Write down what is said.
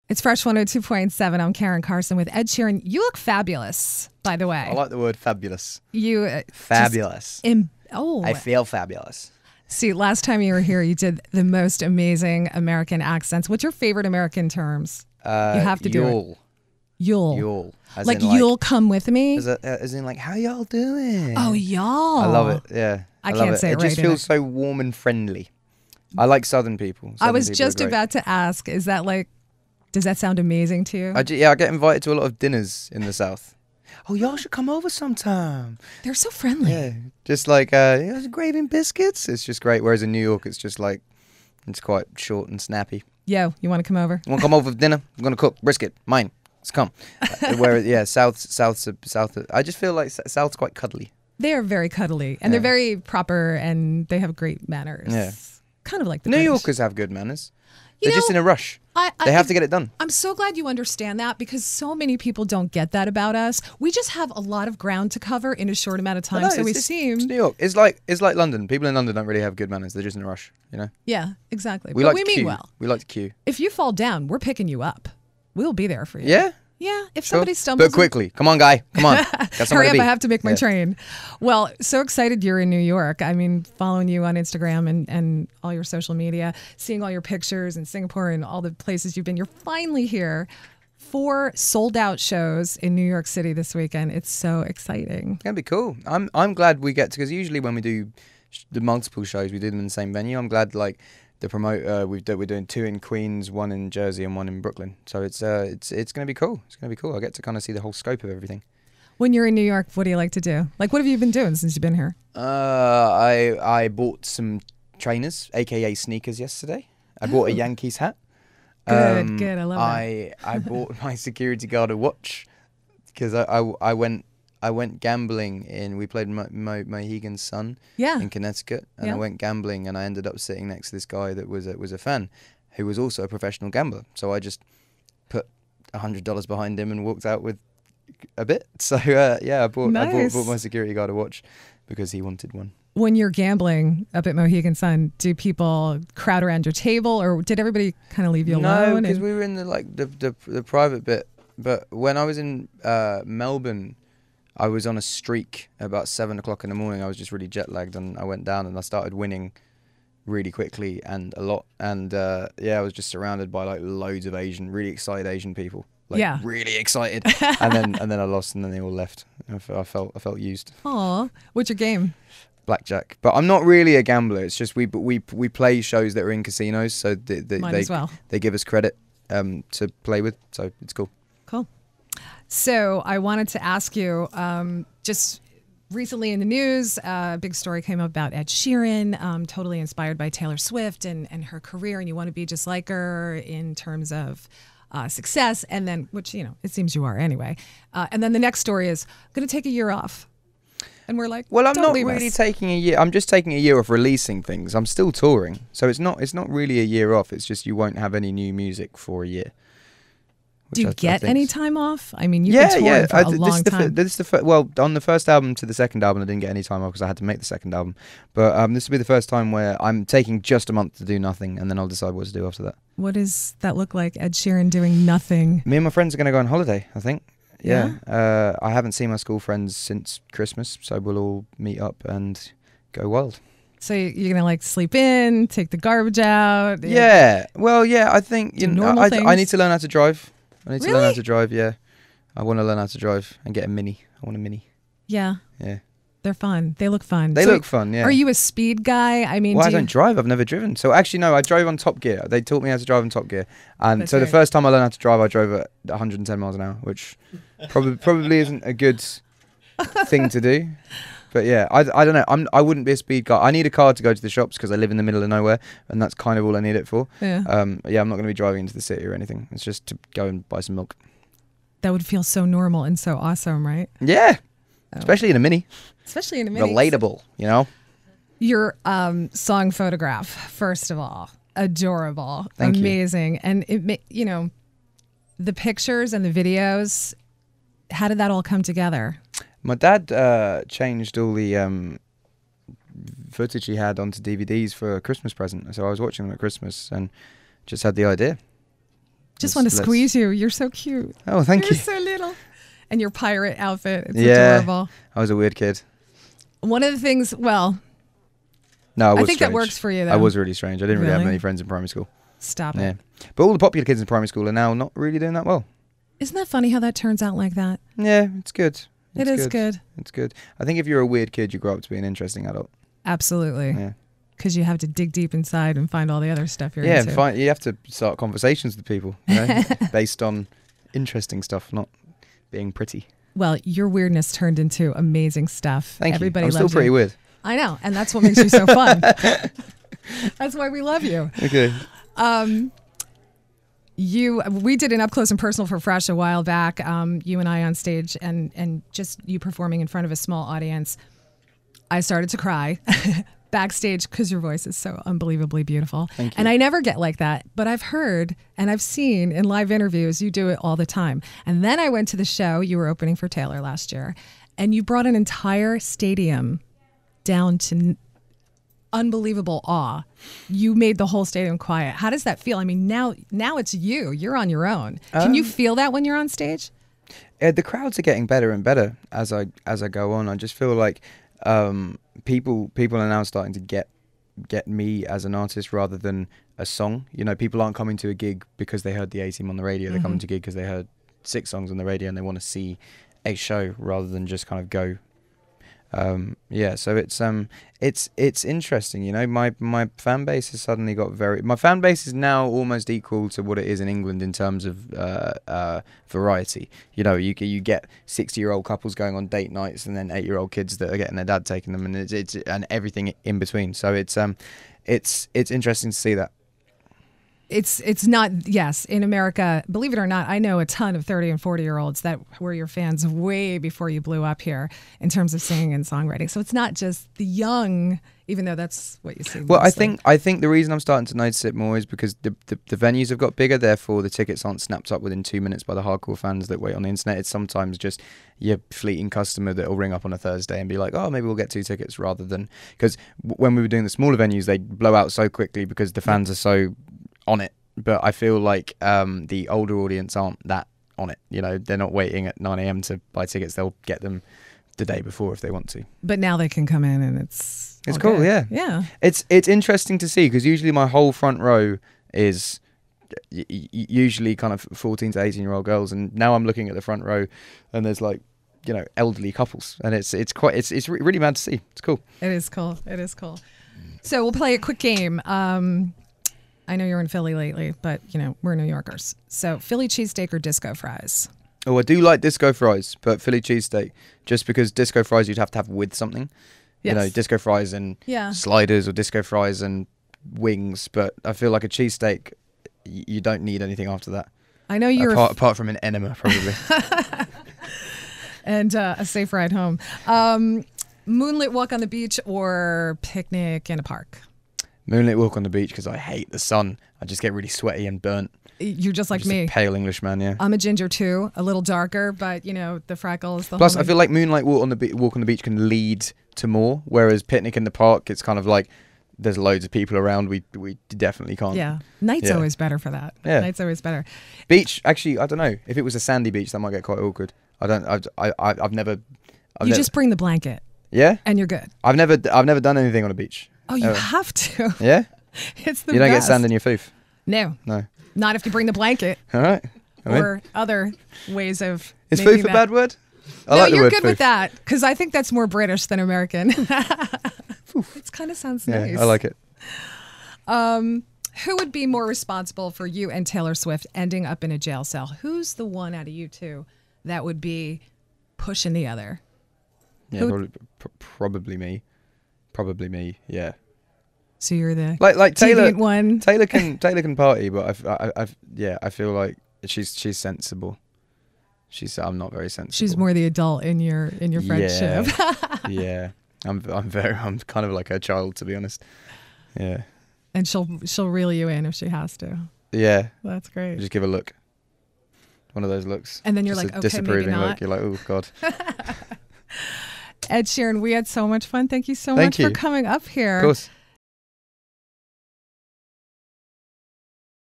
It's Fresh 102.7. I'm Karen Carson with Ed Sheeran. You look fabulous, by the way. I like the word fabulous. You fabulous. I feel fabulous. See, last time you were here, you did the most amazing American accents. What's your favorite American terms? You have to do it. You'll. You'll. Like, you'll come with me? As in, like, how y'all doing? Oh, y'all. I love it, yeah. I can't say it right. It just feels so warm and friendly. I like Southern people. I was just about to ask, is that like, does that sound amazing to you? I get invited to a lot of dinners in the South. Oh, y'all should come over sometime. They're so friendly. Yeah, just like gravy and biscuits. It's just great. Whereas in New York, it's just like, it's quite short and snappy. Yo, you want to come over? You want to come over for dinner? I'm going to cook brisket. Mine. Let's come. South. I just feel like South's quite cuddly. They are very cuddly, and they're very proper, and they have great manners. Yeah. Kind of like the New British. Yorkers have good manners. They're just in a rush. They have to get it done. I'm so glad you understand that, because so many people don't get that about us. We just have a lot of ground to cover in a short amount of time. It's New York. It's like London. People in London don't really have good manners. They're just in a rush, you know? Yeah, exactly. We mean well. We like to queue. If you fall down, we're picking you up. We'll be there for you. Yeah? Yeah, if somebody stumbles. But quickly. Come on, guy. Come on. Hurry up, I have to make my train. Well, so excited you're in New York. I mean, following you on Instagram and all your social media, seeing all your pictures in Singapore and all the places you've been. You're finally here. 4 sold-out shows in New York City this weekend. It's so exciting. It's going to be cool. I'm glad we get to, because usually when we do the multiple shows, we do them in the same venue. I'm glad, like, the promoter, we're doing 2 in Queens, 1 in Jersey, and 1 in Brooklyn. So it's going to be cool. It's going to be cool. I get to kind of see the whole scope of everything. When you're in New York, what do you like to do? Like, what have you been doing since you've been here? I bought some trainers, aka sneakers, yesterday. I bought a Yankees hat. Good. I love that. I bought my security guard a watch, because I went gambling we played Mohegan Sun in Connecticut, and I went gambling, and I ended up sitting next to this guy that was a fan who was also a professional gambler. So I just put $100 behind him and walked out with a bit. So I bought my security guard a watch because he wanted one. When you're gambling up at Mohegan Sun, do people crowd around your table, or did everybody kind of leave you alone? No, because we were in the private bit. But when I was in Melbourne, I was on a streak about 7 o'clock in the morning. I was just really jet lagged, and I went down and I started winning really quickly and a lot. And I was just surrounded by like loads of really excited Asian people. Really excited. and then I lost, and then they all left. I felt used. Aw, what's your game? Blackjack. But I'm not really a gambler. It's just we play shows that are in casinos, so they give us credit to play with. So it's cool. Cool. So I wanted to ask you, just recently in the news, a big story came up about Ed Sheeran, totally inspired by Taylor Swift and her career, and you want to be just like her in terms of success, and then, which, you know, it seems you are anyway. And then the next story is, going to take a year off. And we're like, well, I'm not really taking a year. I'm just taking a year of releasing things. I'm still touring. So it's not really a year off. It's just you won't have any new music for a year. Do you get any time off? I mean, you've been touring for a long time. On the first album to the second album, I didn't get any time off because I had to make the second album. But this will be the first time where I'm taking just a month to do nothing, and then I'll decide what to do after that. What does that look like, Ed Sheeran doing nothing? Me and my friends are going to go on holiday, I think. Yeah. I haven't seen my school friends since Christmas, so we'll all meet up and go wild. So you're going to like sleep in, take the garbage out? Yeah. Well, yeah, I think I need to learn how to drive. Really? To learn how to drive, yeah. I want to learn how to drive and get a Mini. I want a Mini. Yeah. Yeah. They're fun. They look fun. They look fun, yeah. Are you a speed guy? I mean, I don't drive. I've never driven. So actually, no, I drove on Top Gear. They taught me how to drive on Top Gear. And the first time I learned how to drive, I drove at 110 miles an hour, which probably isn't a good thing to do. But yeah, I don't know. I wouldn't be a speed guy. I need a car to go to the shops because I live in the middle of nowhere, and that's kind of all I need it for. Yeah. I'm not going to be driving into the city or anything. It's just to go and buy some milk. That would feel so normal and so awesome, right? Yeah. Oh. Especially in a Mini. Relatable, you know? Your song Photograph, first of all, adorable. Thank amazing. You. And it, the pictures and the videos, how did that all come together? My dad changed all the footage he had onto DVDs for a Christmas present. So I was watching them at Christmas and just had the idea. Just want to squeeze you. You're so cute. Oh, thank you. You're so little. And your pirate outfit. It's adorable. I was a weird kid. One of the things, well, no, I think strange. that works for you, though. I was really strange. I didn't really have many friends in primary school. Stop it. But all the popular kids in primary school are now not really doing that well. Isn't that funny how that turns out like that? Yeah, it's good. It is good. It's good. I think if you're a weird kid, you grow up to be an interesting adult. Absolutely. Yeah. Because you have to dig deep inside and find all the other stuff you're into. Yeah, you have to start conversations with people, based on interesting stuff, not being pretty. Well, your weirdness turned into amazing stuff. Thank Everybody you. I'm loves still pretty weird. I know, and that's what makes you so fun. That's why we love you. Okay. We did an up close and personal for Fresh a while back. You and I on stage, and just you performing in front of a small audience. I started to cry backstage because your voice is so unbelievably beautiful. Thank you. And I never get like that, but I've heard and I've seen in live interviews you do it all the time. And then I went to the show. You were opening for Taylor last year, and you brought an entire stadium down to unbelievable awe. You made the whole stadium quiet. How does that feel? I mean, now it's you. You're on your own. Can you feel that when you're on stage? The crowds are getting better and better as I go on. I just feel like people are now starting to get me as an artist rather than a song. You know, people aren't coming to a gig because they heard the A-Team on the radio. They're coming to a gig because they heard 6 songs on the radio and they want to see a show rather than just kind of go. So it's interesting, you know. My fan base has suddenly got my fan base is now almost equal to what it is in England in terms of variety. You know, you get 60-year-old couples going on date nights and then 8-year-old kids that are getting their dad taking them, and it's and everything in between. So it's interesting to see that. It's not, yes, in America, believe it or not, I know a ton of 30 and 40-year-olds that were your fans way before you blew up here in terms of singing and songwriting. So it's not just the young, even though that's what you see. Well, mostly. I think the reason I'm starting to notice it more is because the venues have got bigger, therefore the tickets aren't snapped up within 2 minutes by the hardcore fans that wait on the internet. It's sometimes just your fleeting customer that will ring up on a Thursday and be like, oh, maybe we'll get 2 tickets, rather than, because when we were doing the smaller venues, they blow out so quickly because the fans are so on it. But I feel like the older audience aren't that on it. You know, they're not waiting at 9 a.m. to buy tickets. They'll get them the day before if they want to. But now they can come in and it's cool, good. Yeah. It's interesting to see, because usually my whole front row is usually kind of 14 to 18-year-old girls, and now I'm looking at the front row and there's like, you know, elderly couples, and it's really mad to see. It's cool. It is cool. So we'll play a quick game. I know you're in Philly lately, but, you know, we're New Yorkers. So Philly cheesesteak or disco fries? Oh, I do like disco fries, but Philly cheesesteak, just because disco fries you'd have to have with something. Yes. You know, disco fries and sliders, or disco fries and wings. But I feel like a cheesesteak, you don't need anything after that. I know you're... Apart from an enema, probably. And a safe ride home. Moonlit walk on the beach or picnic in a park? Moonlit walk on the beach, because I hate the sun. I just get really sweaty and burnt. You're just like me. A pale Englishman, yeah. I'm a ginger too, a little darker, but you know, the freckles. Plus, I feel like moonlight walk on the beach can lead to more, whereas picnic in the park, it's kind of like there's loads of people around. We definitely can't. Yeah, night's always better for that. Yeah, night's always better. Beach, actually, I don't know. If it was a sandy beach, that might get quite awkward. I've never. Just bring the blanket. Yeah, and you're good. I've never done anything on a beach. Oh, you have to. Yeah? It's the You don't best. get sand in your foof? No. Not if you bring the blanket. All right. Or other ways of... Is foof a bad word? I like the word good foof. With that, because I think that's more British than American. It kind of sounds nice. Yeah, I like it. Who would be more responsible for you and Taylor Swift ending up in a jail cell? Who's the one out of you two that would be pushing the other? Yeah, probably me. Probably me, yeah. So you're the like Taylor one. Taylor can party, but I feel like she's sensible. I'm not very sensible. She's more the adult in your friendship. Yeah. I'm kind of like her child, to be honest. Yeah. And she'll reel you in if she has to. Yeah. That's great. Just give a look. One of those looks. And then you're just like, okay, disapproving maybe not. look. You're like, oh God. Ed Sheeran, we had so much fun. Thank you so much for coming up here. Of course.